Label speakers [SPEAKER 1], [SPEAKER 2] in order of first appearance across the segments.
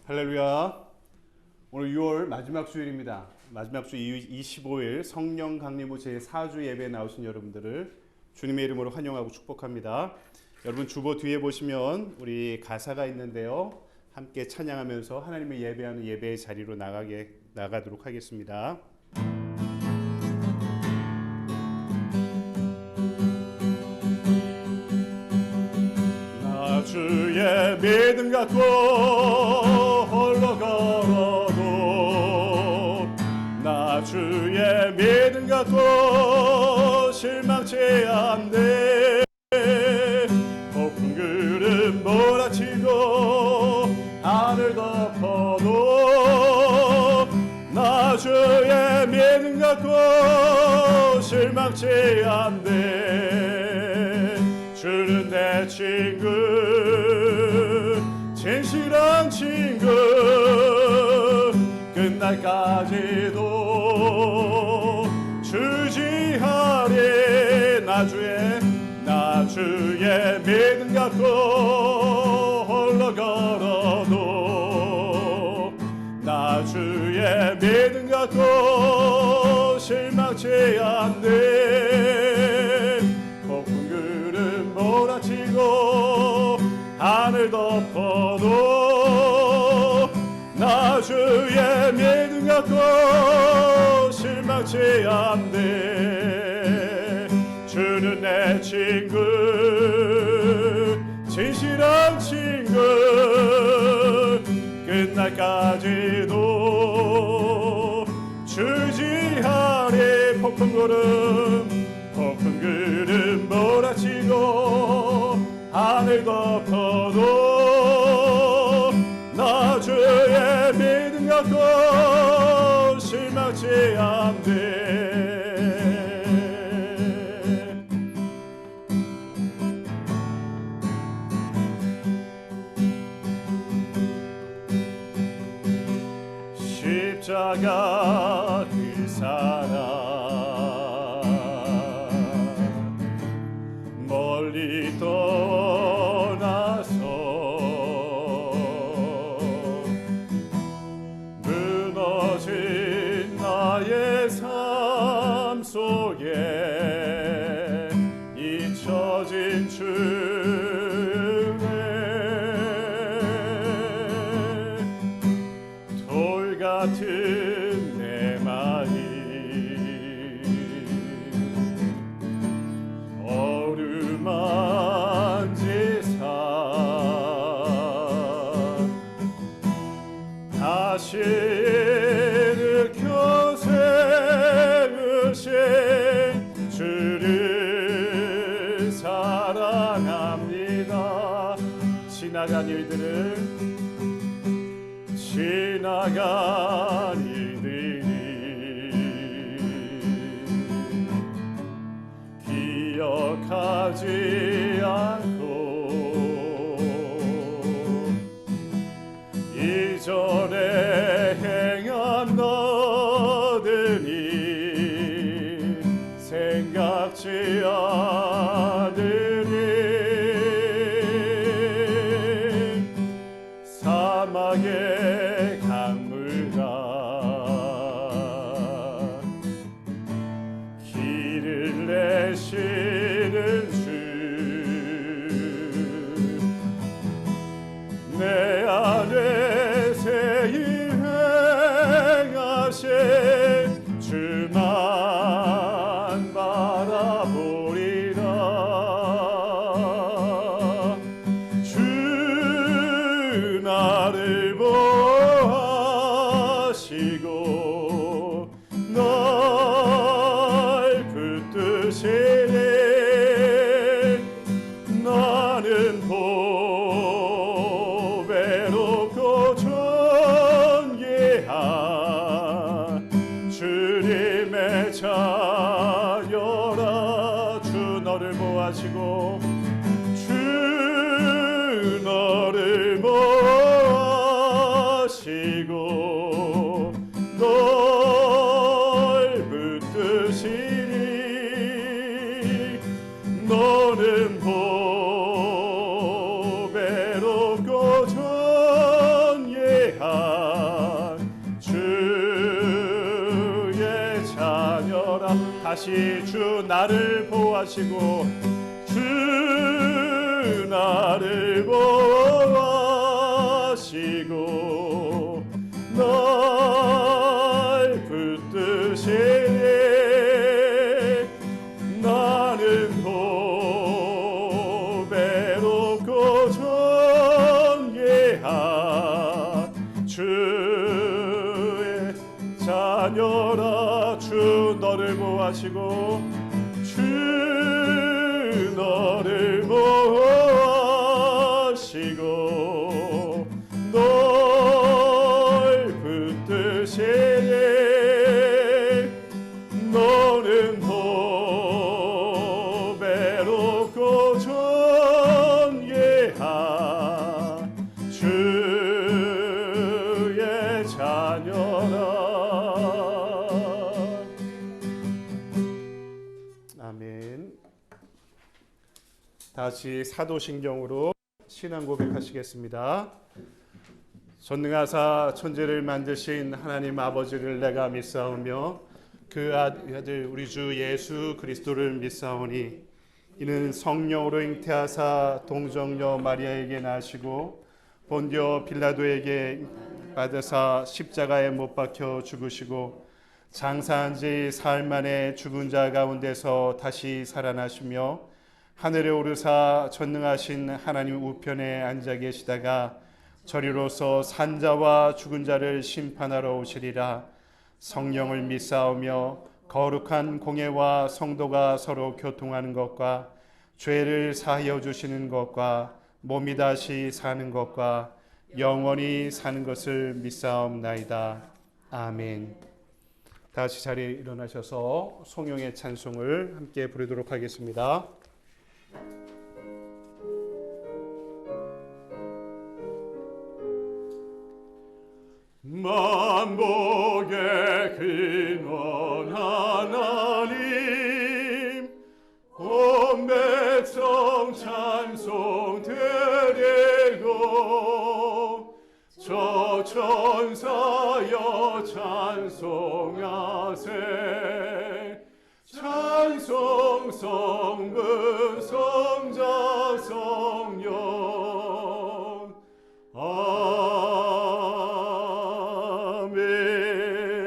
[SPEAKER 1] 할렐루야. 오늘 6월 마지막 주일입니다. 마지막 주 25일 성령 강림후 제4주 예배에 나오신 여러분들을 주님의 이름으로 환영하고 축복합니다. 여러분 주보 뒤에 보시면 우리 가사가 있는데요. 함께 찬양하면서 하나님을 예배하는 예배의 자리로 나가도록 하겠습니다. 나 주의 믿음 갖고 홀로 걸어도 나 주의 믿음 갖고 실망치 않네. 높은 구름 몰아치고 하늘 덮어도 나 주의 믿음 갖고 실망치 않네. 주는 내 친구, 진실한 친구, 끝날까지도 주지하리. 나 주의 믿음 갖고 홀로 걸어도 나 주의 믿음 갖고 실망치 않네. 높은 구름 몰아치고 하늘 덮어도 나 주의 믿음 갖고 실망치 않네. 주는 내 친구, 진실한 친구, 끝날까지도 주지하리. 폭풍 구름 몰아치고 하늘 덮어도 나 주의 믿음 갖고 실망치 않네. 십자가 그 사랑 멀리 떠나서 무너진 나의 삶 속에 잊혀진 주의 돌 같은 내 마음 어루만지사 다시 일으켜 세우신 주를 사랑합니다. 지나간 일들이 기억하지 않고 이전에 행한 너들이 생각지 않으리. 사막의 강물과 길을 내시는 주, 내 안에 새 일 행하신 주만 바라보리라. 다시 주 나를 보호하시고 주 나를 보호하시고 날 붙드시네 나는 보배롭고 존귀한 주의 자녀라 주 너를 보호하시고 주 너를 보호하시고 널 붙드시네 너는 보배롭고 존귀한 주의 자녀라. 아멘. 다시 사도신경으로 신앙 고백하시겠습니다. 전능하사 천지를 만드신 하나님 아버지를 내가 믿사오며 그 아들 우리 주 예수 그리스도를 믿사오니 이는 성령으로 잉태하사 동정녀 마리아에게 나시고 본디오 빌라도에게 받으사 십자가에 못 박혀 죽으시고 장사한 지 사흘 만에 죽은 자 가운데서 다시 살아나시며 하늘에 오르사 전능하신 하나님 우편에 앉아 계시다가 저리로서 산자와 죽은 자를 심판하러 오시리라. 성령을 믿사오며 거룩한 공예와 성도가 서로 교통하는 것과 죄를 사하여 주시는 것과 몸이 다시 사는 것과 영원히 사는 것을 믿사옵나이다. 아멘. 다시 자리에 일어나셔서 송영의 찬송을 함께 부르도록 하겠습니다. 만복의 근원 하나님 온 백성 찬송 드리고 저 천사여 찬송하세 찬송 성부 성자 성령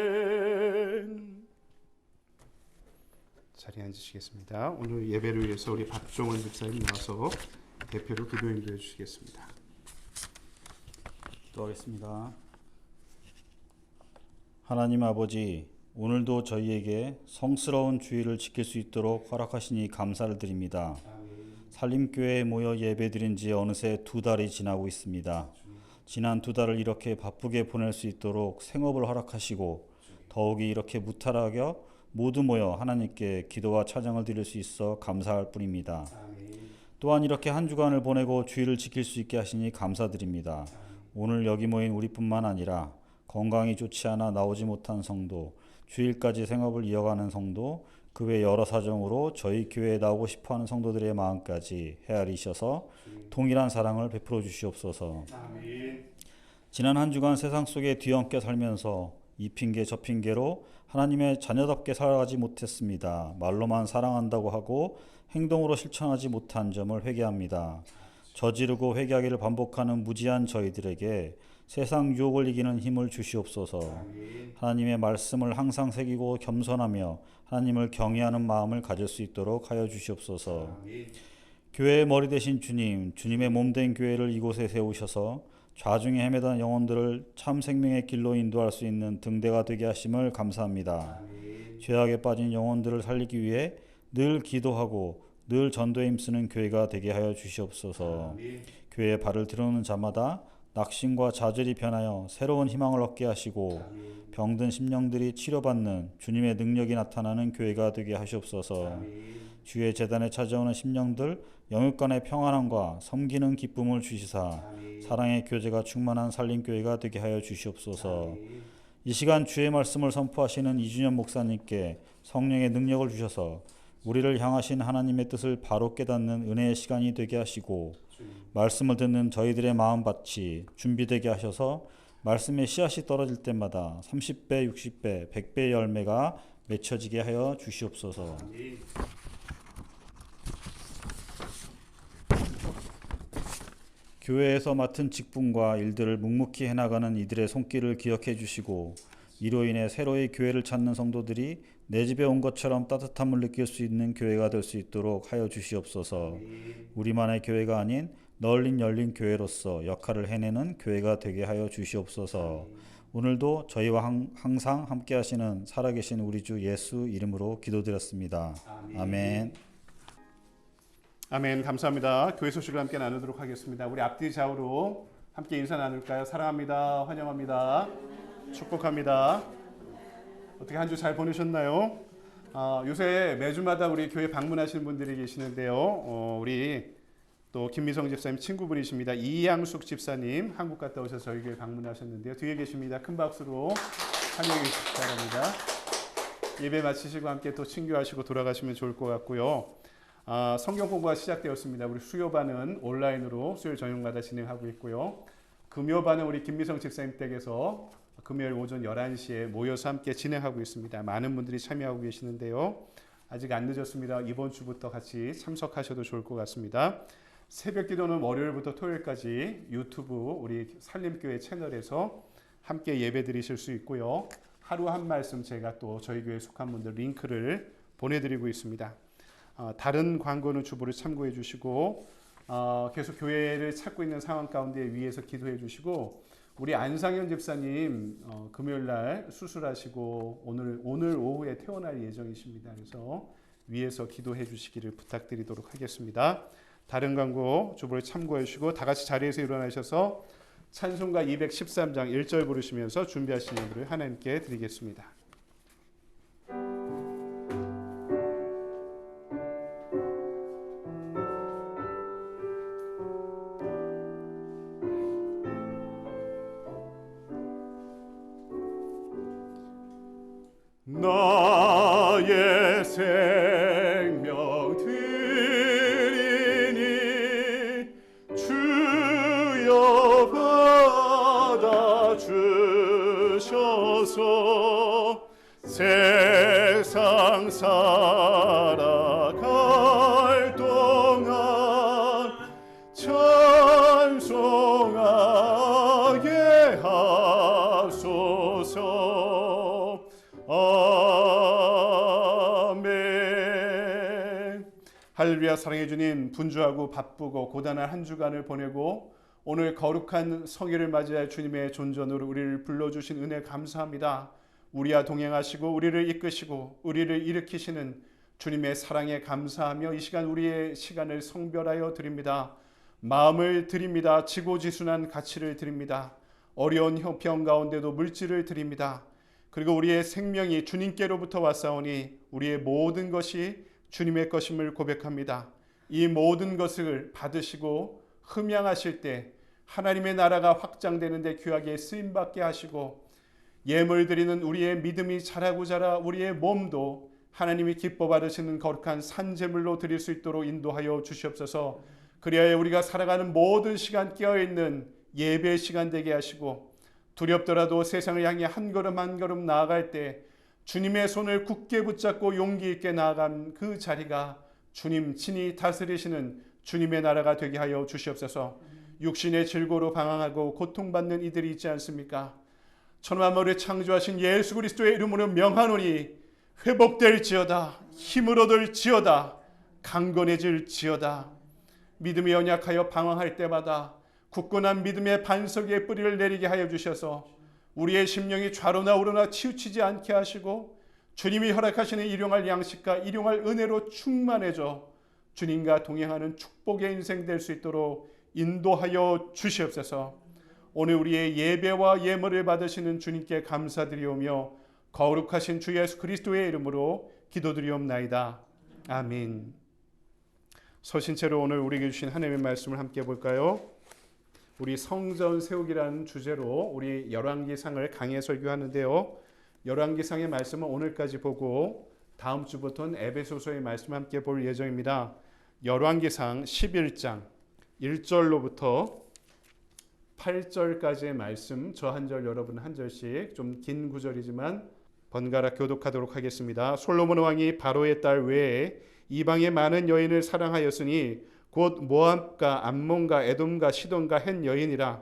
[SPEAKER 1] 아멘. 자리에 앉으시겠습니다. 오늘 예배를 위해서 우리 박종원 집사님 나와서 대표로 기도 인도해 주시겠습니다.
[SPEAKER 2] 기도하겠습니다. 하나님 아버지, 오늘도 저희에게 성스러운 주일을 지킬 수 있도록 허락하시니 감사를 드립니다. 산림교회에 모여 예배드린 지 어느새 2달이 지나고 있습니다. 지난 2달을 이렇게 바쁘게 보낼 수 있도록 생업을 허락하시고 더욱이 이렇게 무탈하게 모두 모여 하나님께 기도와 찬양을 드릴 수 있어 감사할 뿐입니다. 또한 이렇게 한 주간을 보내고 주일을 지킬 수 있게 하시니 감사드립니다. 오늘 여기 모인 우리뿐만 아니라 건강이 좋지 않아 나오지 못한 성도, 주일까지 생업을 이어가는 성도, 그 외 여러 사정으로 저희 교회에 나오고 싶어하는 성도들의 마음까지 헤아리셔서 동일한 사랑을 베풀어 주시옵소서. 지난 한 주간 세상 속에 뒤엉켜 살면서 이 핑계 저 핑계로 하나님의 자녀답게 살아가지 못했습니다. 말로만 사랑한다고 하고 행동으로 실천하지 못한 점을 회개합니다. 저지르고 회개하기를 반복하는 무지한 저희들에게 세상 유혹을 이기는 힘을 주시옵소서. 하나님의 말씀을 항상 새기고 겸손하며 하나님을 경외하는 마음을 가질 수 있도록 하여 주시옵소서. 교회의 머리 되신 주님, 주님의 몸된 교회를 이곳에 세우셔서 좌중에 헤매던 영혼들을 참 생명의 길로 인도할 수 있는 등대가 되게 하심을 감사합니다. 죄악에 빠진 영혼들을 살리기 위해 늘 기도하고 늘 전도에 힘쓰는 교회가 되게 하여 주시옵소서. 교회에 발을 들여놓는 자마다 낙심과 좌절이 변하여 새로운 희망을 얻게 하시고 병든 심령들이 치료받는 주님의 능력이 나타나는 교회가 되게 하시옵소서. 주의 제단에 찾아오는 심령들 영육간의 평안함과 섬기는 기쁨을 주시사 사랑의 교제가 충만한 산림교회가 되게 하여 주시옵소서. 이 시간 주의 말씀을 선포하시는 이준현 목사님께 성령의 능력을 주셔서 우리를 향하신 하나님의 뜻을 바로 깨닫는 은혜의 시간이 되게 하시고 말씀을 듣는 저희들의 마음밭이 준비되게 하셔서 말씀의 씨앗이 떨어질 때마다 30배, 60배, 100배의 열매가 맺혀지게 하여 주시옵소서. 교회에서 맡은 직분과 일들을 묵묵히 해나가는 이들의 손길을 기억해 주시고 이로 인해 새로이 교회를 찾는 성도들이 내 집에 온 것처럼 따뜻함을 느낄 수 있는 교회가 될 수 있도록 하여 주시옵소서. 우리만의 교회가 아닌 널린 열린 교회로서 역할을 해내는 교회가 되게 하여 주시옵소서. 오늘도 저희와 항상 함께 하시는 살아계신 우리 주 예수 이름으로 기도드렸습니다. 아멘.
[SPEAKER 1] 아멘. 감사합니다. 교회 소식을 함께 나누도록 하겠습니다. 우리 앞뒤 좌우로 함께 인사 나눌까요? 사랑합니다. 환영합니다. 축복합니다. 어떻게 한 주 잘 보내셨나요? 요새 매주마다 우리 교회 방문하시는 분들이 계시는데요. 우리 또 김미성 집사님 친구분이십니다. 이양숙 집사님 한국 갔다 오셔서 저희 교회 방문하셨는데요. 뒤에 계십니다. 큰 박수로 환영해 주시기 바랍니다. 예배 마치시고 함께 또 친교하시고 돌아가시면 좋을 것 같고요. 성경 공부가 시작되었습니다. 우리 수요반은 온라인으로 수요일 저녁마다 진행하고 있고요. 금요반은 우리 김미성 집사님 댁에서 금요일 오전 11시에 모여서 함께 진행하고 있습니다. 많은 분들이 참여하고 계시는데요. 아직 안 늦었습니다. 이번 주부터 같이 참석하셔도 좋을 것 같습니다. 새벽 기도는 월요일부터 토요일까지 유튜브 우리 살림교회 채널에서 함께 예배 드리실 수 있고요. 하루 한 말씀 제가 또 저희 교회에 속한 분들 링크를 보내드리고 있습니다. 다른 광고는 주보를 참고해 주시고 계속 교회를 찾고 있는 상황 가운데 위에서 기도해 주시고 우리 안상현 집사님 금요일 날 수술하시고 오늘 오후에 퇴원할 예정이십니다. 그래서 위에서 기도해 주시기를 부탁드리도록 하겠습니다. 다른 광고 주보를 참고해 주시고 다 같이 자리에서 일어나셔서 찬송가 213장 1절 부르시면서 준비하신 예물을 하나님께 드리겠습니다. 나의 생명 드리니 주여 받아 주셔서 세상 살아갈 동안 찬송하게 하소서. 아멘. 할렐루야. 사랑해 주님, 분주하고 바쁘고 고단한 한 주간을 보내고 오늘 거룩한 성일을 맞이할 주님의 존전으로 우리를 불러주신 은혜 감사합니다. 우리와 동행하시고 우리를 이끄시고 우리를 일으키시는 주님의 사랑에 감사하며 이 시간 우리의 시간을 성별하여 드립니다. 마음을 드립니다. 지고지순한 가치를 드립니다. 어려운 형편 가운데도 물질을 드립니다. 그리고 우리의 생명이 주님께로부터 왔사오니 우리의 모든 것이 주님의 것임을 고백합니다. 이 모든 것을 받으시고 흠양하실 때 하나님의 나라가 확장되는데 귀하게 쓰임받게 하시고 예물 드리는 우리의 믿음이 자라고 자라 우리의 몸도 하나님이 기뻐 받으시는 거룩한 산제물로 드릴 수 있도록 인도하여 주시옵소서. 그리하여 우리가 살아가는 모든 시간 깨어있는 예배 시간 되게 하시고 두렵더라도 세상을 향해 한 걸음 한 걸음 나아갈 때 주님의 손을 굳게 붙잡고 용기 있게 나아간 그 자리가 주님 친히 다스리시는 주님의 나라가 되게 하여 주시옵소서. 육신의 질고로 방황하고 고통받는 이들이 있지 않습니까? 천만물을 창조하신 예수 그리스도의 이름으로 명하노니 회복될지어다, 힘을 얻을지어다, 강건해질지어다. 믿음이 연약하여 방황할 때마다 굳건한 믿음의 반석에 뿌리를 내리게 하여 주셔서 우리의 심령이 좌로나 우로나 치우치지 않게 하시고 주님이 허락하시는 일용할 양식과 일용할 은혜로 충만해져 주님과 동행하는 축복의 인생 될 수 있도록 인도하여 주시옵소서. 오늘 우리의 예배와 예물을 받으시는 주님께 감사드리오며 거룩하신 주 예수 그리스도의 이름으로 기도드리옵나이다. 아멘. 서신 채로 오늘 우리에게 주신 하나님의 말씀을 함께 볼까요? 우리 성전 세우기라는 주제로 우리 열왕기상을 강해 설교하는데요. 열왕기상의 말씀은 오늘까지 보고 다음 주부터는 에베소서의 말씀 함께 볼 예정입니다. 열왕기상 11장 1절로부터 8절까지의 말씀, 저 한 절 여러분 한 절씩 좀 긴 구절이지만 번갈아 교독하도록 하겠습니다. 솔로몬 왕이 바로의 딸 외에 이방의 많은 여인을 사랑하였으니 곧 모압과 암몬과 에돔과 시돈과 헷 여인이라.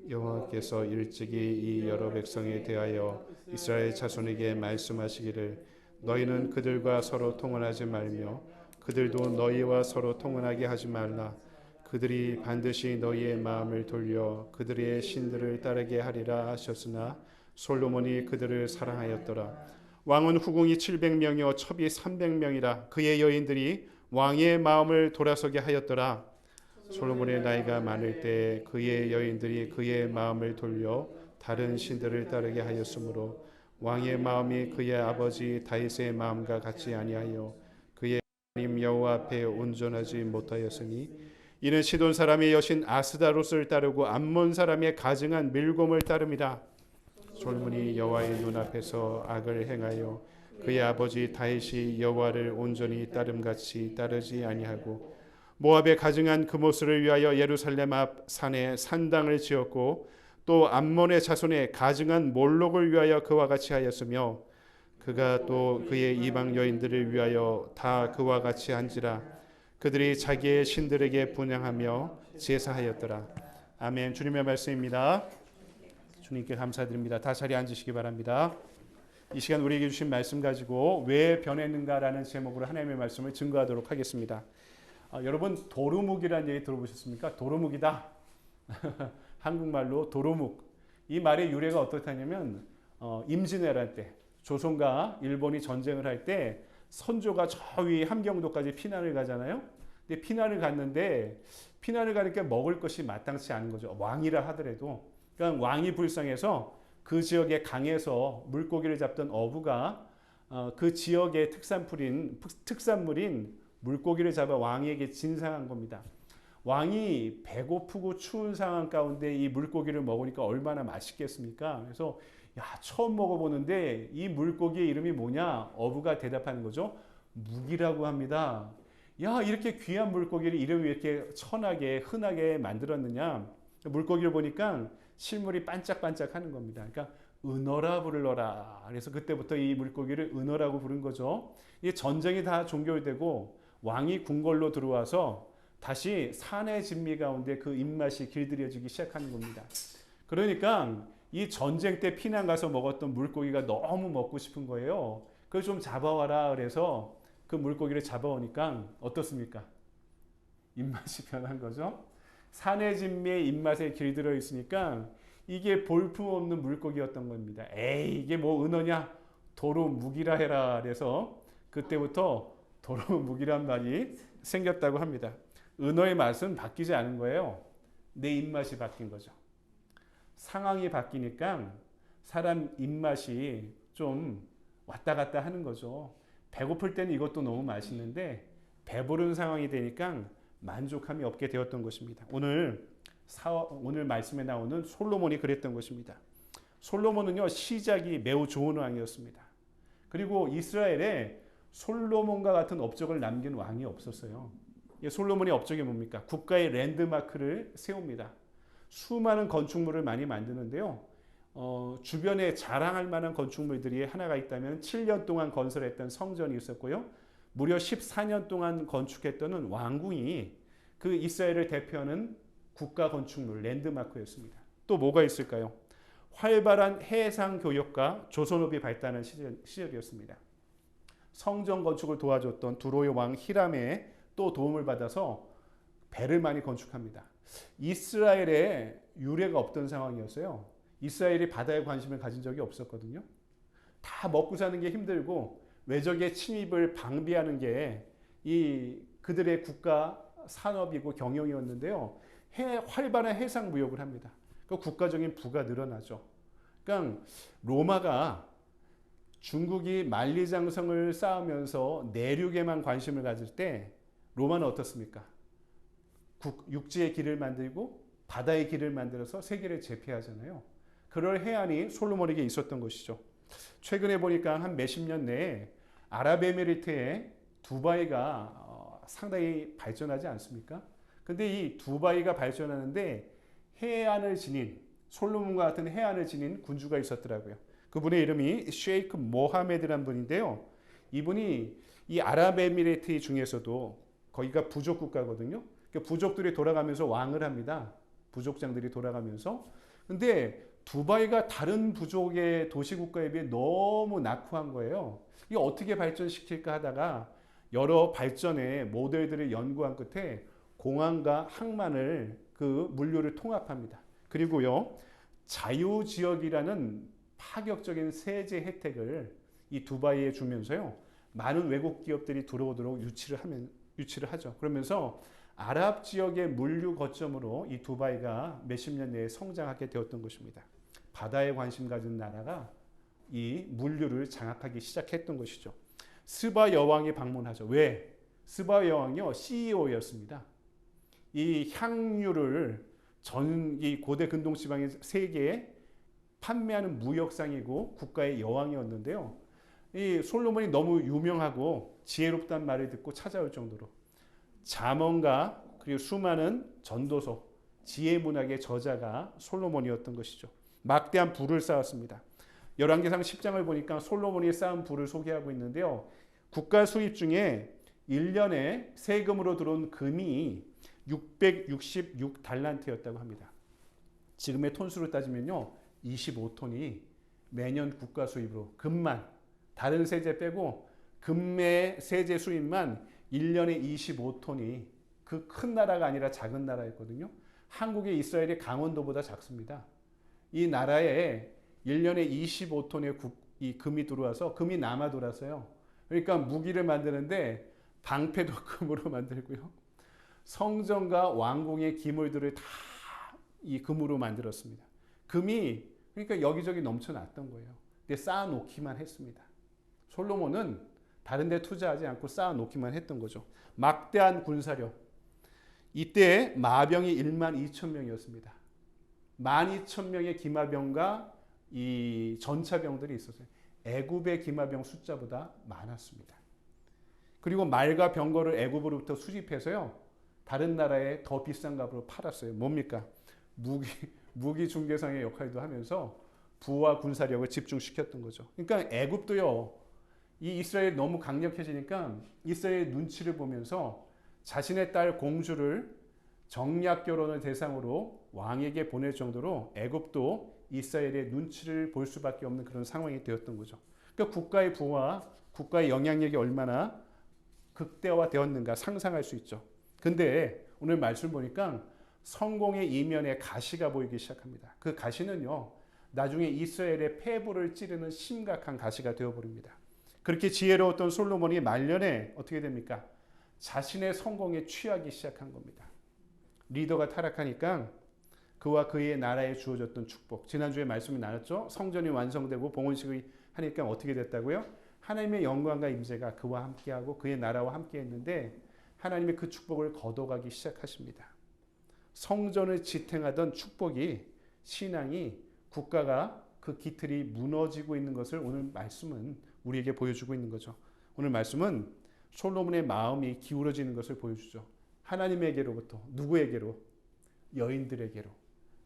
[SPEAKER 1] 여호와께서 일찍이 이 여러 백성에 대하여 이스라엘 자손에게 말씀하시기를 너희는 그들과 서로 통혼하지 말며 그들도 너희와 서로 통혼하게 하지 말라. 그들이 반드시 너희의 마음을 돌려 그들의 신들을 따르게 하리라 하셨으나 솔로몬이 그들을 사랑하였더라. 왕은 후궁이 700명이요 첩이 300명이라. 그의 여인들이 왕의 마음을 돌아서게 하였더라. 솔로몬의 나이가 많을 때 그의 여인들이 그의 마음을 돌려 다른 신들을 따르게 하였으므로 왕의 마음이 그의 아버지 다윗의 마음과 같지 아니하여 그의 하나님 여호와 앞에 온전하지 못하였으니 이는 시돈 사람의 여신 아스다롯을 따르고 암몬 사람의 가증한 밀곰을 따름이라. 솔로몬이 여호와의 눈앞에서 악을 행하여 그의 아버지 다윗이 여호와를 온전히 따름같이 따르지 아니하고 모압의 가증한 그모스를 위하여 예루살렘 앞 산에 산당을 지었고 또 암몬의 자손의 가증한 몰록을 위하여 그와 같이 하였으며 그가 또 그의 이방 여인들을 위하여 다 그와 같이 한지라. 그들이 자기의 신들에게 분향하며 제사하였더라. 아멘. 주님의 말씀입니다. 주님께 감사드립니다. 다 자리에 앉으시기 바랍니다. 이 시간 우리에게 주신 말씀 가지고 왜 변했는가라는 제목으로 하나님의 말씀을 증거하도록 하겠습니다. 여러분 도루묵이라는 얘기 들어보셨습니까? 도루묵이다. 한국말로 도루묵. 이 말의 유래가 어떻다냐면 임진왜란 때 조선과 일본이 전쟁을 할 때 선조가 저 위 함경도까지 피난을 가잖아요. 근데 피난을 갔는데 피난을 가니까 먹을 것이 마땅치 않은 거죠. 왕이라 하더라도. 그러니까 왕이 불쌍해서 그 지역의 강에서 물고기를 잡던 어부가 그 지역의 특산물인 물고기를 잡아 왕에게 진상한 겁니다. 왕이 배고프고 추운 상황 가운데 이 물고기를 먹으니까 얼마나 맛있겠습니까? 그래서 야, 처음 먹어보는데 이 물고기의 이름이 뭐냐? 어부가 대답하는 거죠. 묵이라고 합니다. 야, 이렇게 귀한 물고기를 이름이 이렇게 천하게 흔하게 만들었느냐? 물고기를 보니까 실물이 반짝반짝 하는 겁니다. 그러니까 은어라 부르러라. 그래서 그때부터 이 물고기를 은어라고 부른 거죠. 이 전쟁이 다 종결되고 왕이 궁궐로 들어와서 다시 산의 진미 가운데 그 입맛이 길들여지기 시작하는 겁니다. 그러니까 이 전쟁 때 피난 가서 먹었던 물고기가 너무 먹고 싶은 거예요. 그걸 좀 잡아와라 그래서 그 물고기를 잡아오니까 어떻습니까? 입맛이 변한 거죠. 산의 진미의 입맛에 길들여 있으니까 이게 볼품없는 물고기였던 겁니다. 에이, 이게 뭐 은어냐? 도루묵이라 해라. 그래서 그때부터 도루묵이란 말이 생겼다고 합니다. 은어의 맛은 바뀌지 않은 거예요. 내 입맛이 바뀐 거죠. 상황이 바뀌니까 사람 입맛이 좀 왔다 갔다 하는 거죠. 배고플 때는 이것도 너무 맛있는데 배부른 상황이 되니까 만족함이 없게 되었던 것입니다. 오늘 말씀에 나오는 솔로몬이 그랬던 것입니다. 솔로몬은요, 시작이 매우 좋은 왕이었습니다. 그리고 이스라엘에 솔로몬과 같은 업적을 남긴 왕이 없었어요. 솔로몬의 업적이 뭡니까? 국가의 랜드마크를 세웁니다. 수많은 건축물을 많이 만드는데요. 주변에 자랑할 만한 건축물들이 하나가 있다면 7년 동안 건설했던 성전이 있었고요. 무려 14년 동안 건축했던 왕궁이 그 이스라엘을 대표하는 국가 건축물 랜드마크였습니다. 또 뭐가 있을까요? 활발한 해상 교역과 조선업이 발달한 시절이었습니다. 성전 건축을 도와줬던 두로의 왕 히람의 또 도움을 받아서 배를 많이 건축합니다. 이스라엘에 유례가 없던 상황이었어요. 이스라엘이 바다에 관심을 가진 적이 없었거든요. 다 먹고 사는 게 힘들고 외적의 침입을 방비하는 게 그들의 국가 산업이고 경영이었는데요. 활발한 해상 무역을 합니다. 그 국가적인 부가 늘어나죠. 그러니까 로마가 중국이 만리장성을 쌓으면서 내륙에만 관심을 가질 때 로마는 어떻습니까? 육지의 길을 만들고 바다의 길을 만들어서 세계를 제패하잖아요. 그럴 해안이 솔로몬에게 있었던 것이죠. 최근에 보니까 한 몇십 년 내에 아랍에미리트의 두바이가 상당히 발전하지 않습니까? 근데 이 두바이가 발전하는데 해안을 지닌 솔로몬과 같은 해안을 지닌 군주가 있었더라고요. 그분의 이름이 셰이크 모하메드라는 분인데요. 이분이 이 아랍에미레이트 중에서도 거기가 부족 국가거든요. 그러니까 부족들이 돌아가면서 왕을 합니다. 부족장들이 돌아가면서. 근데 두바이가 다른 부족의 도시국가에 비해 너무 낙후한 거예요. 이거 어떻게 발전시킬까 하다가 여러 발전의 모델들을 연구한 끝에 공항과 항만을 그 물류를 통합합니다. 그리고요, 자유지역이라는 파격적인 세제 혜택을 이 두바이에 주면서요, 많은 외국 기업들이 들어오도록 유치를 하죠. 그러면서 아랍 지역의 물류 거점으로 이 두바이가 몇십 년 내에 성장하게 되었던 것입니다. 바다에 관심 가진 나라가 이 물류를 장악하기 시작했던 것이죠. 스바 여왕이 방문하죠. 왜? 스바 여왕이요, CEO였습니다. 이 향유를 이 고대 근동 지방의 세계에 판매하는 무역상이고 국가의 여왕이었는데요. 이 솔로몬이 너무 유명하고 지혜롭다는 말을 듣고 찾아올 정도로 잠언가 그리고 수많은 전도서, 지혜 문학의 저자가 솔로몬이었던 것이죠. 막대한 부를 쌓았습니다. 열왕기상 10장을 보니까 솔로몬이 쌓은 부를 소개하고 있는데요. 국가 수입 중에 1년에 세금으로 들어온 금이 666달란트였다고 합니다. 지금의 톤수로 따지면요, 25톤이 매년 국가 수입으로 금만, 다른 세제 빼고 금의 세제 수입만 1년에 25톤이 그 큰 나라가 아니라 작은 나라였거든요. 한국의 이스라엘이 강원도보다 작습니다. 이 나라에 1년에 25톤의 이 금이 들어와서 금이 남아 돌아서요. 그러니까 무기를 만드는데 방패도 금으로 만들고요. 성전과 왕궁의 기물들을 다 이 금으로 만들었습니다. 금이 그러니까 여기저기 넘쳐났던 거예요. 근데 쌓아놓기만 했습니다. 솔로몬은 다른 데 투자하지 않고 쌓아놓기만 했던 거죠. 막대한 군사력. 이때 마병이 1만 2천 명이었습니다. 12,000명의 기마병과 이 전차병들이 있었어요. 애굽의 기마병 숫자보다 많았습니다. 그리고 말과 병거를 애굽으로부터 수집해서요, 다른 나라에 더 비싼 값으로 팔았어요. 뭡니까? 무기 중개상의 역할도 하면서 부와 군사력을 집중시켰던 거죠. 그러니까 애굽도요, 이 이스라엘 너무 강력해지니까 이스라엘 눈치를 보면서 자신의 딸 공주를 정략 결혼을 대상으로 왕에게 보낼 정도로 애굽도 이스라엘의 눈치를 볼 수밖에 없는 그런 상황이 되었던 거죠. 그러니까 국가의 부와 국가의 영향력이 얼마나 극대화되었는가 상상할 수 있죠. 근데 오늘 말씀 보니까 성공의 이면에 가시가 보이기 시작합니다. 그 가시는요, 나중에 이스라엘의 패부를 찌르는 심각한 가시가 되어버립니다. 그렇게 지혜로웠던 솔로몬이 말년에 어떻게 됩니까? 자신의 성공에 취하기 시작한 겁니다. 리더가 타락하니까 그와 그의 나라에 주어졌던 축복. 지난주에 말씀이 나눴죠. 성전이 완성되고 봉헌식을 하니까 어떻게 됐다고요? 하나님의 영광과 임재가 그와 함께하고 그의 나라와 함께했는데 하나님의 그 축복을 거둬가기 시작하십니다. 성전을 지탱하던 축복이, 신앙이, 국가가 그 기틀이 무너지고 있는 것을 오늘 말씀은 우리에게 보여주고 있는 거죠. 오늘 말씀은 솔로몬의 마음이 기울어지는 것을 보여주죠. 하나님에게로부터 누구에게로? 여인들에게로,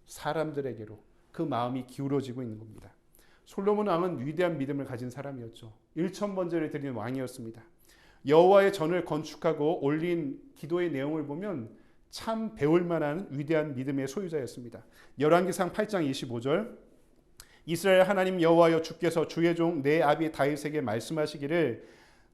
[SPEAKER 1] 사람들에게로 그 마음이 기울어지고 있는 겁니다. 솔로몬 왕은 위대한 믿음을 가진 사람이었죠. 1,000번제를 드리는 왕이었습니다. 여호와의 전을 건축하고 올린 기도의 내용을 보면 참 배울 만한 위대한 믿음의 소유자였습니다. 열왕기상 8장 25절, 이스라엘 하나님 여호와여, 주께서 주의 종 내 아비 다윗에게 말씀하시기를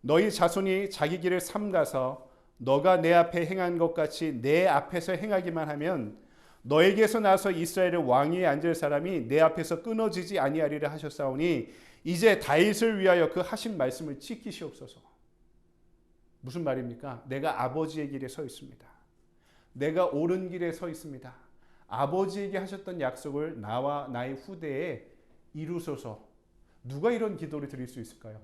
[SPEAKER 1] 너희 자손이 자기 길을 삼가서 너가 내 앞에 행한 것 같이 내 앞에서 행하기만 하면 너에게서 나서 이스라엘의 왕위에 앉을 사람이 내 앞에서 끊어지지 아니하리라 하셨사오니 이제 다윗을 위하여 그 하신 말씀을 지키시옵소서. 무슨 말입니까? 내가 아버지의 길에 서 있습니다. 내가 옳은 길에 서 있습니다. 아버지에게 하셨던 약속을 나와 나의 후대에 이루소서. 누가 이런 기도를 드릴 수 있을까요?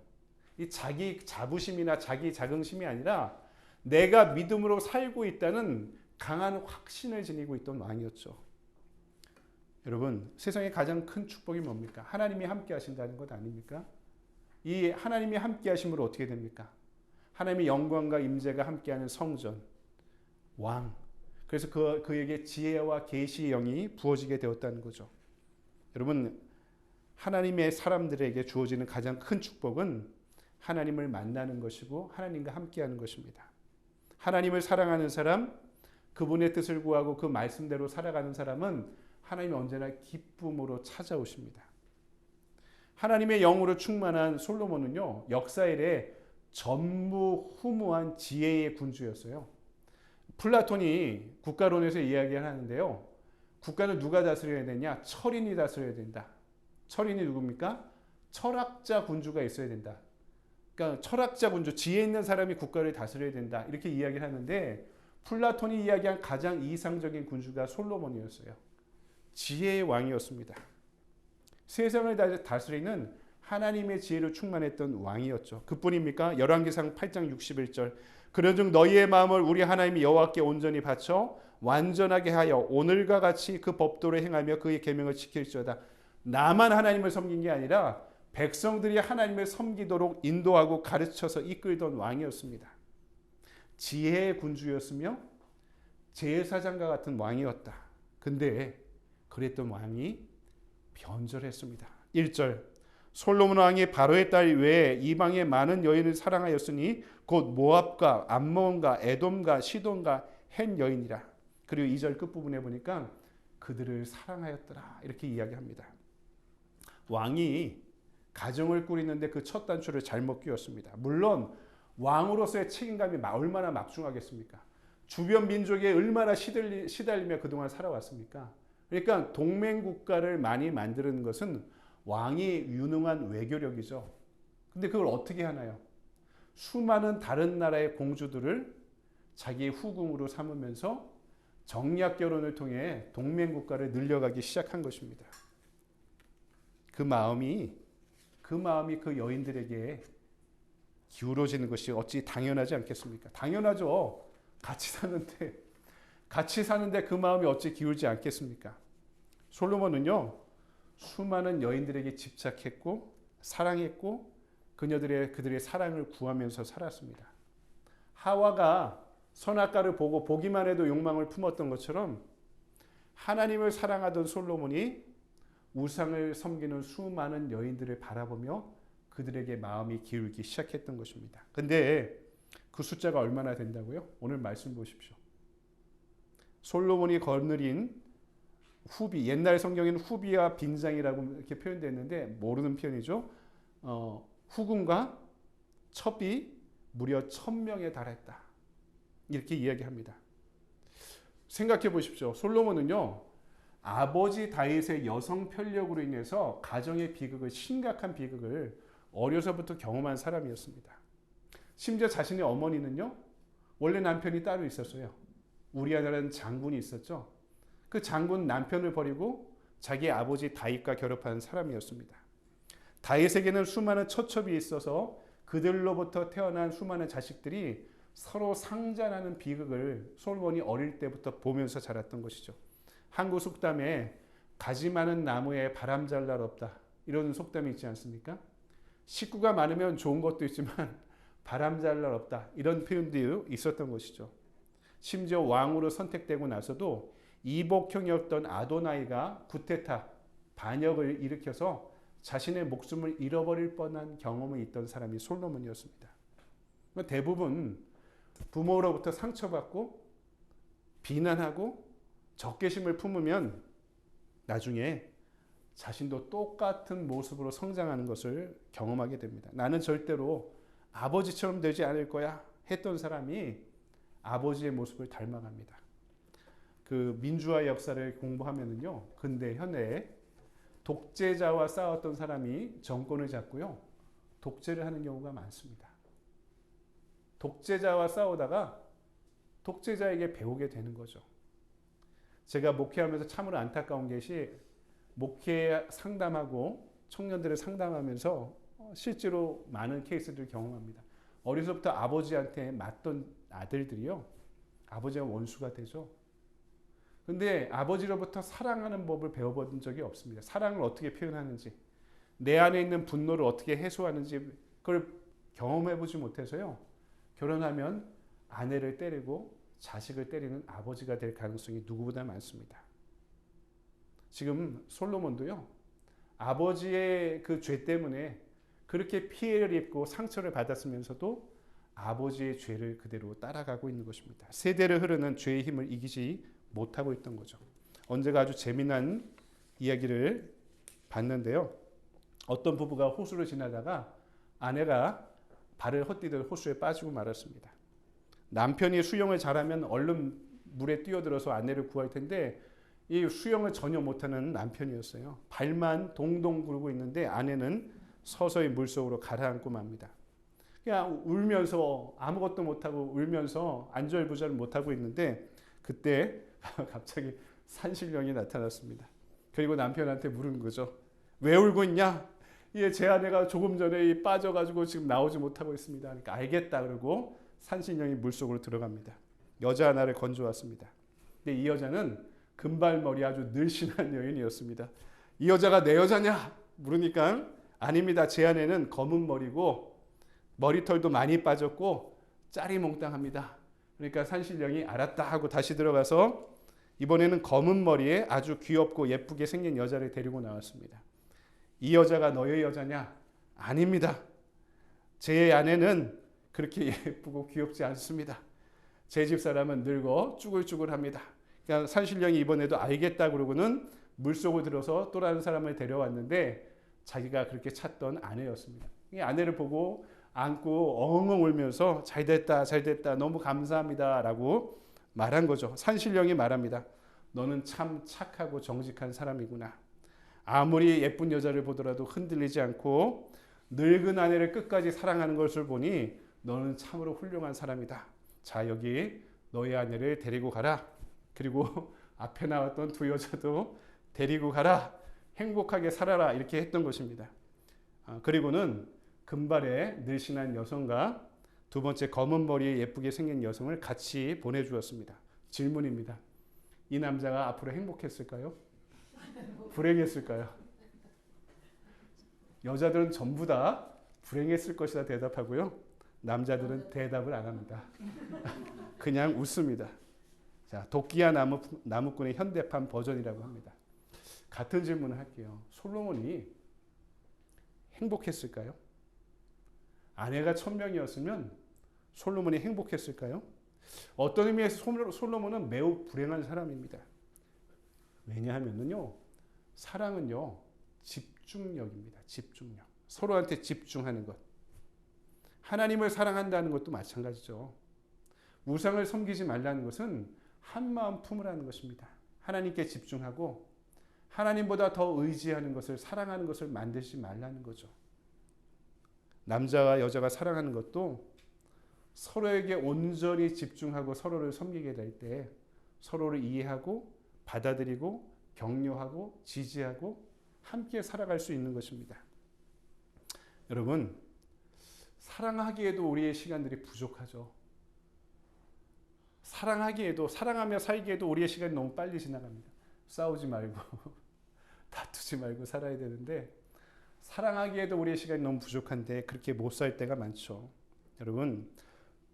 [SPEAKER 1] 이 자기 자부심이나 자기 자긍심이 아니라 내가 믿음으로 살고 있다는 강한 확신을 지니고 있던 왕이었죠. 여러분, 세상의 가장 큰 축복이 뭡니까? 하나님이 함께 하신다는 것 아닙니까? 이 하나님이 함께 하심으로 어떻게 됩니까? 하나님의 영광과 임재가 함께하는 성전, 왕. 그래서 그에게 지혜와 계시의 영이 부어지게 되었다는 거죠. 여러분, 하나님의 사람들에게 주어지는 가장 큰 축복은 하나님을 만나는 것이고 하나님과 함께하는 것입니다. 하나님을 사랑하는 사람, 그분의 뜻을 구하고 그 말씀대로 살아가는 사람은 하나님이 언제나 기쁨으로 찾아오십니다. 하나님의 영으로 충만한 솔로몬은요, 역사 이래 전무후무한 지혜의 군주였어요. 플라톤이 국가론에서 이야기하는데요. 국가는 누가 다스려야 되냐? 철인이 다스려야 된다. 철인이 누굽니까? 철학자 군주가 있어야 된다. 그러니까 철학자 군주, 지혜 있는 사람이 국가를 다스려야 된다. 이렇게 이야기를 하는데 플라톤이 이야기한 가장 이상적인 군주가 솔로몬이었어요. 지혜의 왕이었습니다. 세상을 다스리는 하나님의 지혜로 충만했던 왕이었죠. 그뿐입니까? 열왕기상 8장 61절. 그런즉 너희의 마음을 우리 하나님 여호와께 온전히 바쳐 완전하게 하여 오늘과 같이 그 법도를 행하며 그의 계명을 지킬지어다. 나만 하나님을 섬긴 게 아니라 백성들이 하나님을 섬기도록 인도하고 가르쳐서 이끌던 왕이었습니다. 지혜의 군주였으며 제사장과 같은 왕이었다. 근데 그랬던 왕이 변절했습니다. 1절 솔로몬 왕이 바로의 딸 외에 이방의 많은 여인을 사랑하였으니 곧 모압과 암몬과 에돔과 시돈과 헷 여인이라. 그리고 2절 끝부분에 보니까 그들을 사랑하였더라 이렇게 이야기합니다. 왕이 가정을 꾸리는데 그 첫 단추를 잘못 끼웠습니다. 물론 왕으로서의 책임감이 얼마나 막중하겠습니까? 주변 민족에 얼마나 시달리며 그동안 살아왔습니까? 그러니까 동맹국가를 많이 만드는 것은 왕이 유능한 외교력이죠. 근데 그걸 어떻게 하나요? 수많은 다른 나라의 공주들을 자기의 후궁으로 삼으면서 정략 결혼을 통해 동맹국가를 늘려가기 시작한 것입니다. 그 마음이 그 여인들에게 기울어지는 것이 어찌 당연하지 않겠습니까? 당연하죠. 같이 사는데 그 마음이 어찌 기울지 않겠습니까? 솔로몬은요, 수많은 여인들에게 집착했고 사랑했고 그들의 사랑을 구하면서 살았습니다. 하와가 선악과를 보고 보기만 해도 욕망을 품었던 것처럼 하나님을 사랑하던 솔로몬이 우상을 섬기는 수많은 여인들을 바라보며 그들에게 마음이 기울기 시작했던 것입니다. 근데 그 숫자가 얼마나 된다고요? 오늘 말씀 보십시오. 솔로몬이 거느린 후비, 옛날 성경에는 후비와 빈장이라고 이렇게 표현됐는데 모르는 표현이죠. 후궁과 첩이 무려 1000명에 달했다. 이렇게 이야기합니다. 생각해 보십시오. 솔로몬은요, 아버지 다윗의 여성 편력으로 인해서 가정의 비극을, 심각한 비극을 어려서부터 경험한 사람이었습니다. 심지어 자신의 어머니는요, 원래 남편이 따로 있었어요. 우리아라는 장군이 있었죠. 그 장군 남편을 버리고 자기 아버지 다윗과 결합한 사람이었습니다. 다윗에게는 수많은 처첩이 있어서 그들로부터 태어난 수많은 자식들이 서로 상잔하는 비극을 솔로몬이 어릴 때부터 보면서 자랐던 것이죠. 한국 속담에 가지 많은 나무에 바람 잘 날 없다, 이런 속담이 있지 않습니까? 식구가 많으면 좋은 것도 있지만 바람 잘 날 없다, 이런 표현도 있었던 것이죠. 심지어 왕으로 선택되고 나서도 이복형이었던 아도나이가 구테타, 반역을 일으켜서 자신의 목숨을 잃어버릴 뻔한 경험이 있던 사람이 솔로몬이었습니다. 대부분 부모로부터 상처받고 비난하고 적개심을 품으면 나중에 자신도 똑같은 모습으로 성장하는 것을 경험하게 됩니다. 나는 절대로 아버지처럼 되지 않을 거야 했던 사람이 아버지의 모습을 닮아갑니다. 그 민주화 역사를 공부하면은요, 근대 현대에 독재자와 싸웠던 사람이 정권을 잡고요, 독재를 하는 경우가 많습니다. 독재자와 싸우다가 독재자에게 배우게 되는 거죠. 제가 목회하면서 참으로 안타까운 것이, 목회 상담하고 청년들을 상담하면서 실제로 많은 케이스들을 경험합니다. 어려서부터 아버지한테 맞던 아들들이요, 아버지가 원수가 되죠. 근데 아버지로부터 사랑하는 법을 배워본 적이 없습니다. 사랑을 어떻게 표현하는지, 내 안에 있는 분노를 어떻게 해소하는지 그걸 경험해보지 못해서요, 결혼하면 아내를 때리고 자식을 때리는 아버지가 될 가능성이 누구보다 많습니다. 지금 솔로몬도요, 아버지의 그 죄 때문에 그렇게 피해를 입고 상처를 받았으면서도 아버지의 죄를 그대로 따라가고 있는 것입니다. 세대를 흐르는 죄의 힘을 이기지 못하고 있던 거죠. 언제가 아주 재미난 이야기를 봤는데요. 어떤 부부가 호수를 지나다가 아내가 발을 헛디뎌 호수에 빠지고 말았습니다. 남편이 수영을 잘하면 얼른 물에 뛰어들어서 아내를 구할 텐데 이 수영을 전혀 못하는 남편이었어요. 발만 동동 굴고 있는데 아내는 서서히 물속으로 가라앉고 맙니다. 그냥 울면서 아무것도 못하고 울면서 안절부절 못하고 있는데 그때 갑자기 산신령이 나타났습니다. 그리고 남편한테 물은 거죠. 왜 울고 있냐? 제 아내가 조금 전에 빠져가지고 지금 나오지 못하고 있습니다. 그러니까 알겠다 그러고 산신령이 물속으로 들어갑니다. 여자 하나를 건져왔습니다. 근데 이 여자는 금발머리 아주 늘씬한 여인이었습니다. 이 여자가 내 여자냐? 물으니까 아닙니다. 제 아내는 검은 머리고 머리털도 많이 빠졌고 짜리몽땅합니다. 그러니까 산신령이 알았다 하고 다시 들어가서 이번에는 검은 머리에 아주 귀엽고 예쁘게 생긴 여자를 데리고 나왔습니다. 이 여자가 너의 여자냐? 아닙니다. 제 아내는 그렇게 예쁘고 귀엽지 않습니다. 제 집 사람은 늙어 쭈글쭈글합니다. 그러니까 산신령이 이번에도 알겠다 그러고는 물속으로 들어서 또 다른 사람을 데려왔는데 자기가 그렇게 찾던 아내였습니다. 이 아내를 보고 안고 엉엉 울면서 잘됐다 너무 감사합니다 라고 말한 거죠. 산신령이 말합니다. 너는 참 착하고 정직한 사람이구나. 아무리 예쁜 여자를 보더라도 흔들리지 않고 늙은 아내를 끝까지 사랑하는 것을 보니 너는 참으로 훌륭한 사람이다. 자, 여기 너의 아내를 데리고 가라. 그리고 앞에 나왔던 두 여자도 데리고 가라. 행복하게 살아라. 이렇게 했던 것입니다. 그리고는 금발의 늘씬한 여성과 두 번째 검은 머리에 예쁘게 생긴 여성을 같이 보내주었습니다. 질문입니다. 이 남자가 앞으로 행복했을까요? 불행했을까요? 여자들은 전부 다 불행했을 것이다 대답하고요. 남자들은 대답을 안 합니다. 그냥 웃습니다. 자, 도끼와 나무꾼의 현대판 버전이라고 합니다. 같은 질문을 할게요. 솔로몬이 행복했을까요? 아내가 1000명이었으면 솔로몬이 행복했을까요? 어떤 의미에서 솔로몬은 매우 불행한 사람입니다. 왜냐하면요, 사랑은요, 집중력입니다. 집중력. 서로한테 집중하는 것. 하나님을 사랑한다는 것도 마찬가지죠. 우상을 섬기지 말라는 것은 한 마음 품으라는 것입니다. 하나님께 집중하고 하나님보다 더 의지하는 것을, 사랑하는 것을 만들지 말라는 거죠. 남자와 여자가 사랑하는 것도 서로에게 온전히 집중하고 서로를 섬기게 될 때 서로를 이해하고 받아들이고 격려하고 지지하고 함께 살아갈 수 있는 것입니다. 여러분, 사랑하기에도 우리의 시간들이 부족하죠. 사랑하며 살기에도 우리의 시간이 너무 빨리 지나갑니다. 싸우지 말고 다투지 말고 살아야 되는데 사랑하기에도 우리의 시간이 너무 부족한데 그렇게 못 살 때가 많죠. 여러분,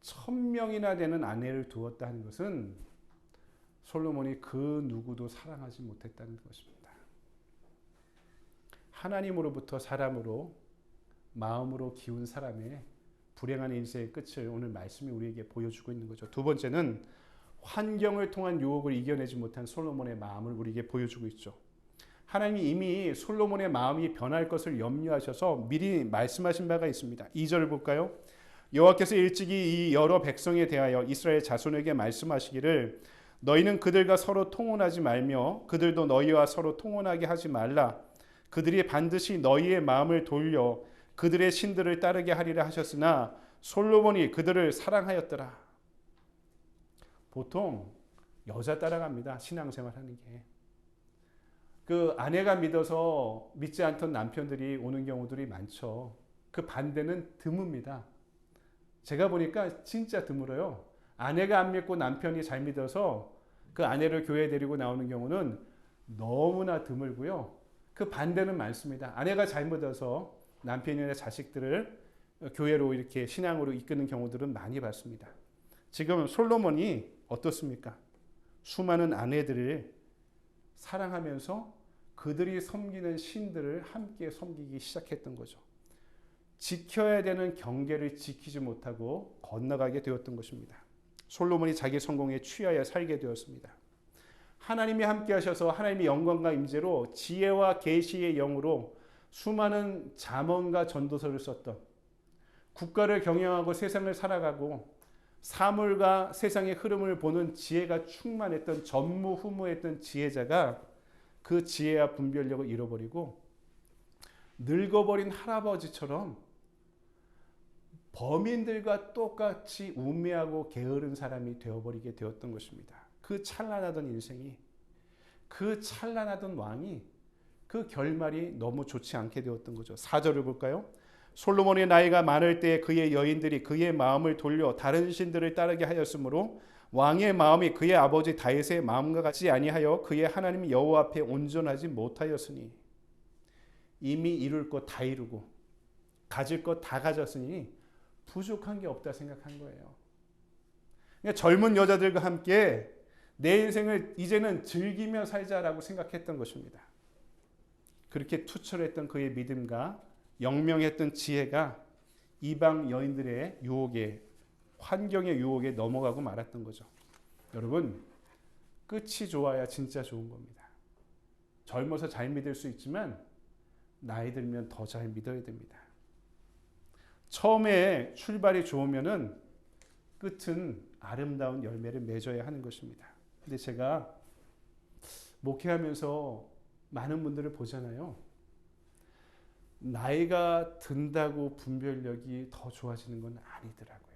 [SPEAKER 1] 1000명이나 되는 아내를 두었다 하는 것은 솔로몬이 그 누구도 사랑하지 못했다는 것입니다. 하나님으로부터 사람으로 마음으로 기운 사람의 불행한 인생의 끝을 오늘 말씀이 우리에게 보여주고 있는 거죠. 두 번째는 환경을 통한 유혹을 이겨내지 못한 솔로몬의 마음을 우리에게 보여주고 있죠. 하나님이 이미 솔로몬의 마음이 변할 것을 염려하셔서 미리 말씀하신 바가 있습니다. 2절을 볼까요? 여호와께서 일찍이 이 여러 백성에 대하여 이스라엘 자손에게 말씀하시기를 너희는 그들과 서로 통혼하지 말며 그들도 너희와 서로 통혼하게 하지 말라. 그들이 반드시 너희의 마음을 돌려 그들의 신들을 따르게 하리라 하셨으나 솔로몬이 그들을 사랑하였더라. 보통 여자 따라갑니다. 신앙생활 하는 게. 그 아내가 믿어서 믿지 않던 남편들이 오는 경우들이 많죠. 그 반대는 드뭅니다. 제가 보니까 진짜 드물어요. 아내가 안 믿고 남편이 잘 믿어서 그 아내를 교회에 데리고 나오는 경우는 너무나 드물고요. 그 반대는 많습니다. 아내가 잘 믿어서 남편이나 자식들을 교회로 이렇게 신앙으로 이끄는 경우들은 많이 봤습니다. 지금 솔로몬이 어떻습니까? 수많은 아내들을 사랑하면서 그들이 섬기는 신들을 함께 섬기기 시작했던 거죠. 지켜야 되는 경계를 지키지 못하고 건너가게 되었던 것입니다. 솔로몬이 자기 성공에 취하여 살게 되었습니다. 하나님이 함께 하셔서 하나님의 영광과 임재로 지혜와 계시의 영으로 수많은 잠언과 전도서를 썼던, 국가를 경영하고 세상을 살아가고 사물과 세상의 흐름을 보는 지혜가 충만했던, 전무후무했던 지혜자가 그 지혜와 분별력을 잃어버리고 늙어버린 할아버지처럼 범인들과 똑같이 우매하고 게으른 사람이 되어버리게 되었던 것입니다. 그 찬란하던 인생이, 그 찬란하던 왕이 그 결말이 너무 좋지 않게 되었던 거죠. 4절을 볼까요? 솔로몬의 나이가 많을 때 그의 여인들이 그의 마음을 돌려 다른 신들을 따르게 하였으므로 왕의 마음이 그의 아버지 다윗의 마음과 같이 아니하여 그의 하나님 여호와 앞에 온전하지 못하였으니, 이미 이룰 것 다 이루고 가질 것 다 가졌으니 부족한 게 없다 생각한 거예요. 그러니까 젊은 여자들과 함께 내 인생을 이제는 즐기며 살자라고 생각했던 것입니다. 그렇게 투철했던 그의 믿음과 영명했던 지혜가 이방 여인들의 유혹에, 환경의 유혹에 넘어가고 말았던 거죠. 여러분, 끝이 좋아야 진짜 좋은 겁니다. 젊어서 잘 믿을 수 있지만 나이 들면 더 잘 믿어야 됩니다. 처음에 출발이 좋으면은 끝은 아름다운 열매를 맺어야 하는 것입니다. 근데 제가 목회하면서 많은 분들을 보잖아요. 나이가 든다고 분별력이 더 좋아지는 건 아니더라고요.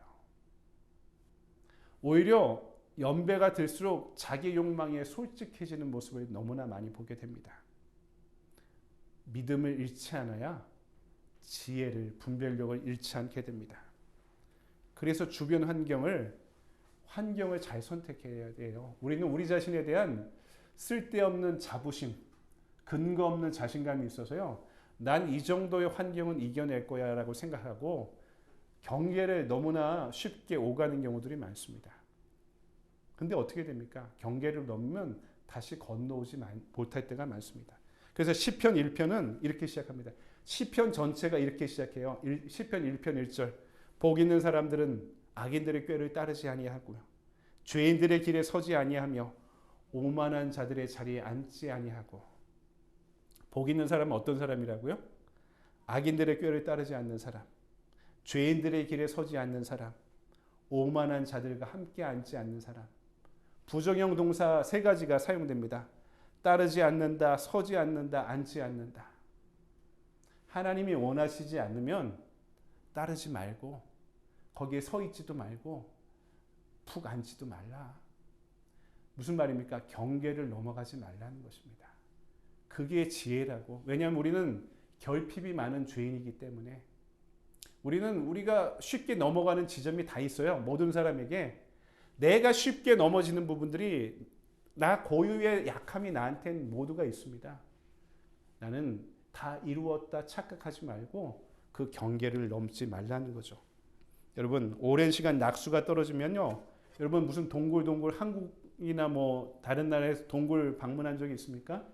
[SPEAKER 1] 오히려 연배가 들수록 자기 욕망에 솔직해지는 모습을 너무나 많이 보게 됩니다. 믿음을 잃지 않아야 지혜를, 분별력을 잃지 않게 됩니다. 그래서 주변 환경을 잘 선택해야 돼요. 우리는 우리 자신에 대한 쓸데없는 자부심, 근거 없는 자신감이 있어서요. 난 이 정도의 환경은 이겨낼 거야 라고 생각하고 경계를 너무나 쉽게 오가는 경우들이 많습니다. 근데 어떻게 됩니까? 경계를 넘으면 다시 건너오지 못할 때가 많습니다. 그래서 시편 1편은 이렇게 시작합니다. 시편 전체가 이렇게 시작해요. 시편 1편 1절. 복 있는 사람들은 악인들의 꾀를 따르지 아니하고요. 죄인들의 길에 서지 아니하며 오만한 자들의 자리에 앉지 아니하고. 복 있는 사람은 어떤 사람이라고요? 악인들의 꾀를 따르지 않는 사람, 죄인들의 길에 서지 않는 사람, 오만한 자들과 함께 앉지 않는 사람. 부정형 동사 3가지가 사용됩니다. 따르지 않는다, 서지 않는다, 앉지 않는다. 하나님이 원하시지 않으면 따르지 말고 거기에 서 있지도 말고 푹 앉지도 말라. 무슨 말입니까? 경계를 넘어가지 말라는 것입니다. 그게 지혜라고. 왜냐하면 우리는 결핍이 많은 죄인이기 때문에 우리가 쉽게 넘어가는 지점이 다 있어요. 모든 사람에게 내가 쉽게 넘어지는 부분들이, 나 고유의 약함이 나한테는 모두가 있습니다. 나는 다 이루었다 착각하지 말고 그 경계를 넘지 말라는 거죠. 여러분, 오랜 시간 낙수가 떨어지면요, 여러분 무슨 동굴 한국이나 뭐 다른 나라에서 동굴 방문한 적이 있습니까?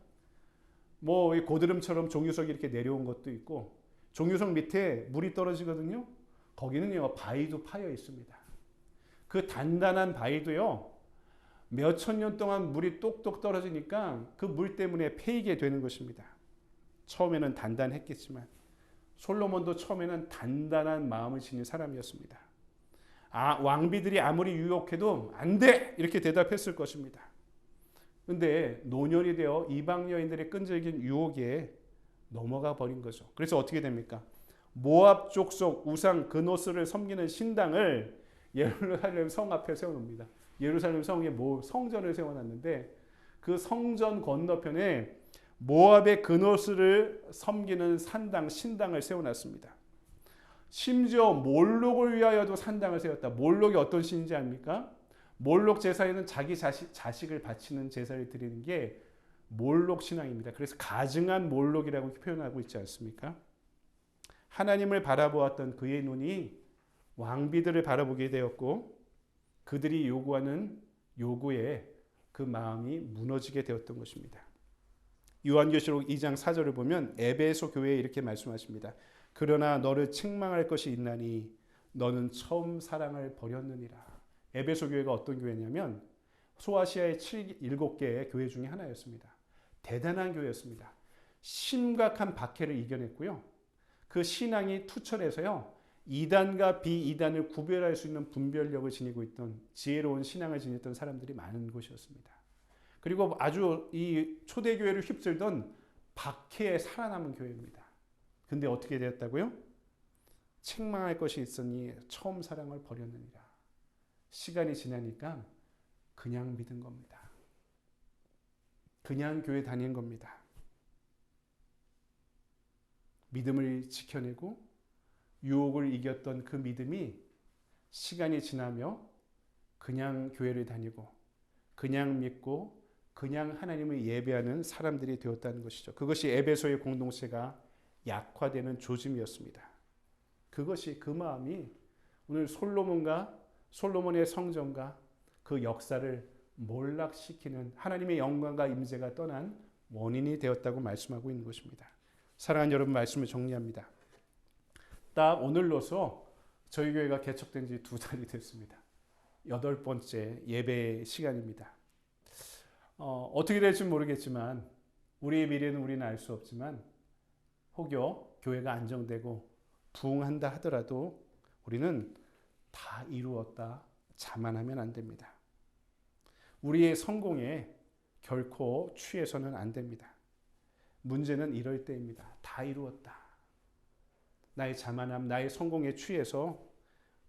[SPEAKER 1] 뭐 고드름처럼 종유석이 이렇게 내려온 것도 있고, 종유석 밑에 물이 떨어지거든요. 거기는요 바위도 파여 있습니다. 그 단단한 바위도요 몇천 년 동안 물이 똑똑 떨어지니까 그 물 때문에 패이게 되는 것입니다. 처음에는 단단했겠지만 솔로몬도 처음에는 단단한 마음을 지닌 사람이었습니다. 왕비들이 아무리 유혹해도 안 돼! 이렇게 대답했을 것입니다. 근데 노년이 되어 이방 여인들의 끈질긴 유혹에 넘어가 버린 거죠. 그래서 어떻게 됩니까? 모압 족속 우상 그노스를 섬기는 신당을 예루살렘 성 앞에 세워놓습니다. 예루살렘 성에 성전을 세워놨는데 그 성전 건너편에 모압의 그노스를 섬기는 신당을 세워놨습니다. 심지어 몰록을 위하여도 산당을 세웠다. 몰록이 어떤 신인지 압니까? 몰록 제사에는 자기 자식을 바치는 제사를 드리는 게 몰록 신앙입니다. 그래서 가증한 몰록이라고 표현하고 있지 않습니까? 하나님을 바라보았던 그의 눈이 왕비들을 바라보게 되었고 그들이 요구하는 요구에 그 마음이 무너지게 되었던 것입니다. 요한계시록 2장 4절을 보면 에베소 교회에 이렇게 말씀하십니다. 그러나 너를 책망할 것이 있나니 너는 처음 사랑을 버렸느니라. 에베소 교회가 어떤 교회냐면 소아시아의 7개의 교회 중에 하나였습니다. 대단한 교회였습니다. 심각한 박해를 이겨냈고요. 그 신앙이 투철해서요. 이단과 비이단을 구별할 수 있는 분별력을 지니고 있던 지혜로운 신앙을 지녔던 사람들이 많은 곳이었습니다. 그리고 아주 이 초대교회를 휩쓸던 박해에 살아남은 교회입니다. 근데 어떻게 되었다고요? 책망할 것이 있으니 처음 사랑을 버렸느니라. 시간이 지나니까 그냥 믿은 겁니다. 그냥 교회 다닌 겁니다. 믿음을 지켜내고 유혹을 이겼던 그 믿음이 시간이 지나며 그냥 교회를 다니고 그냥 믿고 그냥 하나님을 예배하는 사람들이 되었다는 것이죠. 그것이 에베소의 공동체가 약화되는 조짐이었습니다. 그것이 그 마음이 오늘 솔로몬의 성전과 그 역사를 몰락시키는 하나님의 영광과 임재가 떠난 원인이 되었다고 말씀하고 있는 것입니다. 사랑하는 여러분, 말씀을 정리합니다. 딱 오늘로서 저희 교회가 개척된 지 2달이 됐습니다. 8번째 예배 시간입니다. 어떻게 될지 모르겠지만 우리의 미래는 우리는 알 수 없지만 혹여 교회가 안정되고 부흥한다 하더라도 우리는 다 이루었다 자만하면 안 됩니다. 우리의 성공에 결코 취해서는 안 됩니다. 문제는 이럴 때입니다. 다 이루었다. 나의 자만함, 나의 성공에 취해서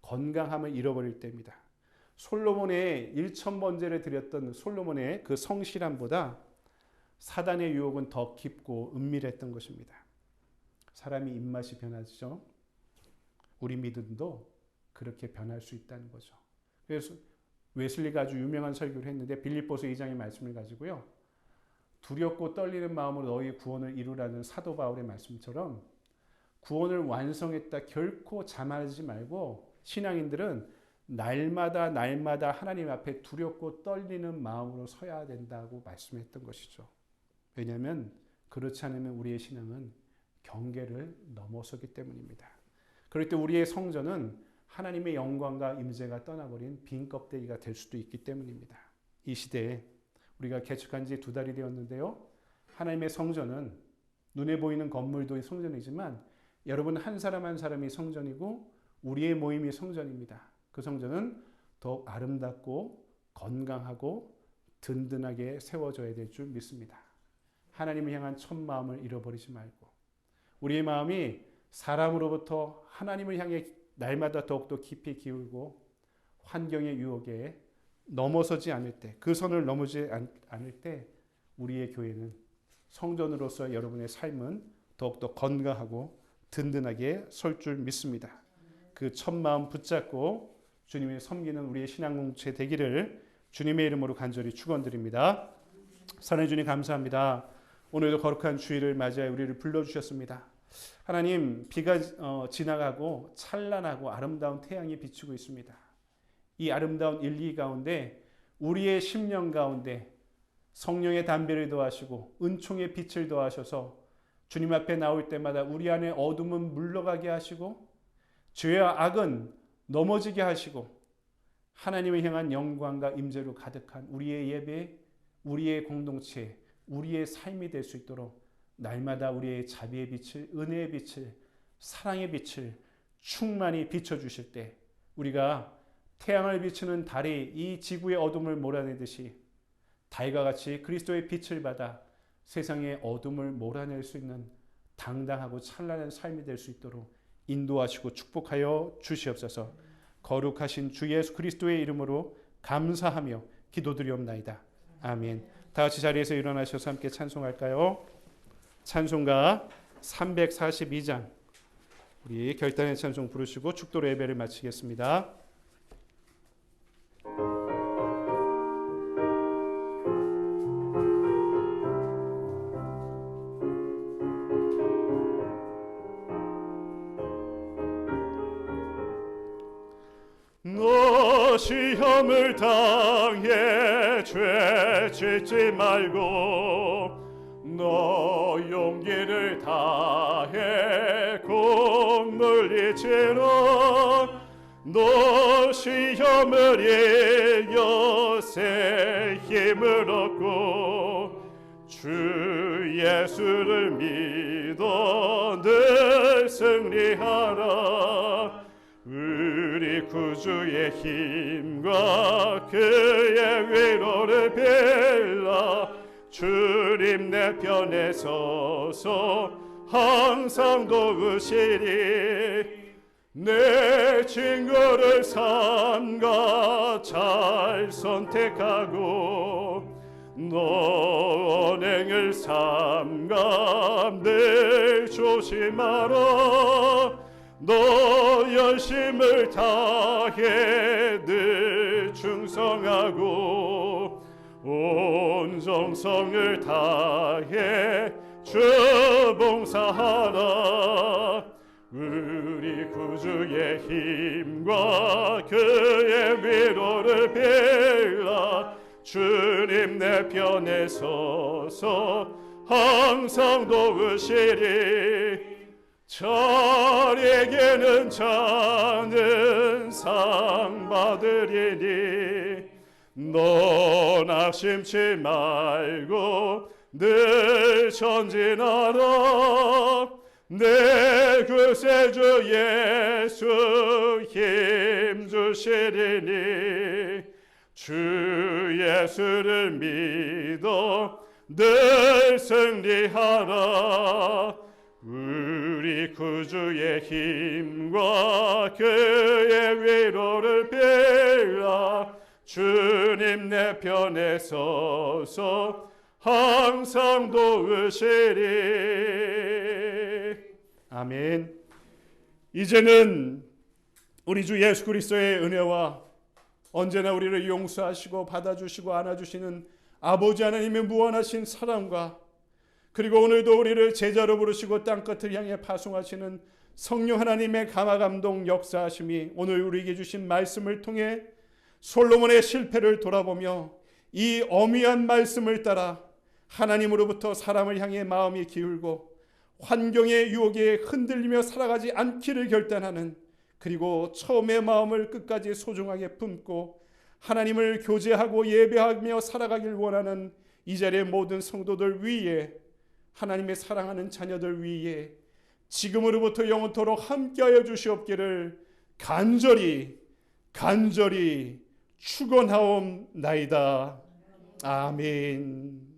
[SPEAKER 1] 건강함을 잃어버릴 때입니다. 솔로몬의 1000번제를 드렸던 솔로몬의 그 성실함보다 사단의 유혹은 더 깊고 은밀했던 것입니다. 사람이 입맛이 변하죠. 우리 믿음도 그렇게 변할 수 있다는 거죠. 그래서 웨슬리가 아주 유명한 설교를 했는데 빌립보서 2장의 말씀을 가지고요. 두렵고 떨리는 마음으로 너희 구원을 이루라는 사도 바울의 말씀처럼 구원을 완성했다 결코 자만하지 말고 신앙인들은 날마다 하나님 앞에 두렵고 떨리는 마음으로 서야 된다고 말씀했던 것이죠. 왜냐하면 그렇지 않으면 우리의 신앙은 경계를 넘어서기 때문입니다. 그럴 때 우리의 성전은 하나님의 영광과 임재가 떠나버린 빈 껍데기가 될 수도 있기 때문입니다. 이 시대에 우리가 개척한 지 2달이 되었는데요. 하나님의 성전은 눈에 보이는 건물도 성전이지만 여러분 한 사람 한 사람이 성전이고 우리의 모임이 성전입니다. 그 성전은 더욱 아름답고 건강하고 든든하게 세워져야 될 줄 믿습니다. 하나님을 향한 첫 마음을 잃어버리지 말고 우리의 마음이 사람으로부터 하나님을 향해 날마다 더욱더 깊이 기울고 환경의 유혹에 넘어서지 않을 때, 그 선을 넘어지 않을 때 우리의 교회는 성전으로서 여러분의 삶은 더욱더 건강하고 든든하게 설 줄 믿습니다. 그 첫 마음 붙잡고 주님을 섬기는 우리의 신앙 공동체 되기를 주님의 이름으로 간절히 축원드립니다. 사랑해 주님 감사합니다. 오늘도 거룩한 주일을 맞이하여 우리를 불러주셨습니다. 하나님, 비가 지나가고 찬란하고 아름다운 태양이 비추고 있습니다. 이 아름다운 일기 가운데 우리의 심령 가운데 성령의 담배를 더하시고 은총의 빛을 더하셔서 주님 앞에 나올 때마다 우리 안에 어둠은 물러가게 하시고 죄와 악은 넘어지게 하시고 하나님을 향한 영광과 임재로 가득한 우리의 예배, 우리의 공동체, 우리의 삶이 될 수 있도록 날마다 우리의 자비의 빛을, 은혜의 빛을, 사랑의 빛을 충만히 비춰주실 때 우리가 태양을 비추는 달이 이 지구의 어둠을 몰아내듯이 달과 같이 그리스도의 빛을 받아 세상의 어둠을 몰아낼 수 있는 당당하고 찬란한 삶이 될 수 있도록 인도하시고 축복하여 주시옵소서. 거룩하신 주 예수 그리스도의 이름으로 감사하며 기도드리옵나이다. 아멘. 다 같이 자리에서 일어나셔서 함께 찬송할까요? 찬송가 342장 우리 결단의 찬송 부르시고 축도로 예배를 마치겠습니다.
[SPEAKER 3] 너 시험을 당해 죄 짓지 말고
[SPEAKER 1] 너 용기를 다해 공물리치라 너 시험을 이겨 새 힘을 얻고 주 예수를 믿어 늘 승리하라 우리 구주의 힘과 그의 위로를 빌라 주님 내 편에 서서 항상 도우시리 내 친구를 삼가 잘 선택하고 너 언행을 삼가 늘 조심하라 너 열심을 다해 늘 충성하고 온 정성을 다해 주 봉사하라 우리 구주의 힘과 그의 위로를 빌라 주님 내 편에 서서 항상 도우시리 자에게는 자는 상 받으리니 너 낙심치 말고 늘 전진하라 내 구세주 예수 힘 주시리니 주 예수를 믿어 늘 승리하라 우리 구주의 힘과 그의 위로를 빌라 주님 내 편에 서서 항상 도우시리 아멘. 이제는 우리 주 예수 그리스도의 은혜와 언제나 우리를 용서하시고 받아주시고 안아주시는 아버지 하나님의 무한하신 사랑과 그리고 오늘도 우리를 제자로 부르시고 땅끝을 향해 파송하시는 성령 하나님의 감화감동 역사하심이 오늘 우리에게 주신 말씀을 통해 솔로몬의 실패를 돌아보며 이 어미한 말씀을 따라 하나님으로부터 사람을 향해 마음이 기울고 환경의 유혹에 흔들리며 살아가지 않기를 결단하는 그리고 처음의 마음을 끝까지 소중하게 품고 하나님을 교제하고 예배하며 살아가길 원하는 이 자리의 모든 성도들 위에 하나님의 사랑하는 자녀들 위에 지금으로부터 영원토록 함께하여 주시옵기를 간절히 축원하옵나이다. 아멘.